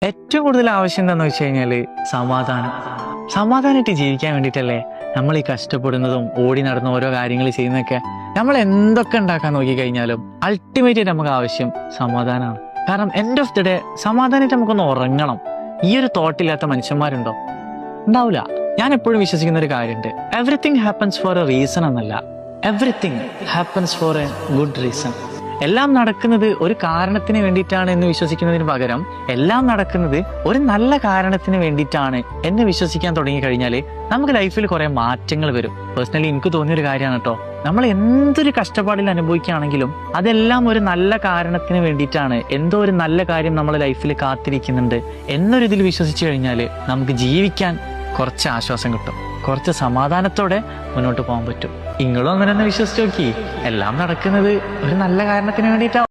ഏറ്റവും കൂടുതൽ ആവശ്യം എന്താണെന്ന് വെച്ച് കഴിഞ്ഞാല് സമാധാനമായിട്ട് ജീവിക്കാൻ വേണ്ടിയിട്ടല്ലേ നമ്മൾ ഈ കഷ്ടപ്പെടുന്നതും ഓടി നടന്ന ഓരോ കാര്യങ്ങൾ ചെയ്യുന്നതൊക്കെ. നമ്മൾ എന്തൊക്കെ ഉണ്ടാക്കാൻ നോക്കിക്കഴിഞ്ഞാലും അൾട്ടിമേറ്റ് ആയിട്ട് നമുക്ക് ആവശ്യം സമാധാനമാണ്. കാരണം എൻഡ് ഓഫ് ദി ഡേ സമാധാനമായിട്ട് നമുക്കൊന്ന് ഉറങ്ങണം. ഈ ഒരു തോട്ടില്ലാത്ത മനുഷ്യന്മാരുണ്ടോ? ഉണ്ടാവില്ല. ഞാൻ എപ്പോഴും വിശ്വസിക്കുന്ന ഒരു കാര്യമുണ്ട്, everything happens for a reason എന്നല്ല, everything happens for a good reason. എല്ലാം നടക്കുന്നത് ഒരു കാരണത്തിന് വേണ്ടിയിട്ടാണ് എന്ന് വിശ്വസിക്കുന്നതിന് പകരം എല്ലാം നടക്കുന്നത് ഒരു നല്ല കാരണത്തിന് വേണ്ടിയിട്ടാണ് എന്ന് വിശ്വസിക്കാൻ തുടങ്ങി കഴിഞ്ഞാൽ നമുക്ക് ലൈഫിൽ കുറെ മാറ്റങ്ങൾ വരും. പേഴ്സണലി എനിക്ക് തോന്നിയൊരു കാര്യമാണ് കേട്ടോ, നമ്മൾ എന്തൊരു കഷ്ടപ്പാടിൽ അനുഭവിക്കുകയാണെങ്കിലും അതെല്ലാം ഒരു നല്ല കാരണത്തിന് വേണ്ടിയിട്ടാണ്, എന്തോ ഒരു നല്ല കാര്യം നമ്മളെ ലൈഫിൽ കാത്തിരിക്കുന്നുണ്ട് എന്നൊരിതിൽ വിശ്വസിച്ചു കഴിഞ്ഞാൽ നമുക്ക് ജീവിക്കാൻ കുറച്ച് ആശ്വാസം കിട്ടും, കുറച്ച് സമാധാനത്തോടെ മുന്നോട്ട് പോകാൻ പറ്റും. നിങ്ങളും അങ്ങനെ തന്നെ വിശ്വസിച്ച് നോക്കി, എല്ലാം നടക്കുന്നത് ഒരു നല്ല കാരണത്തിന് വേണ്ടിയിട്ടാവും.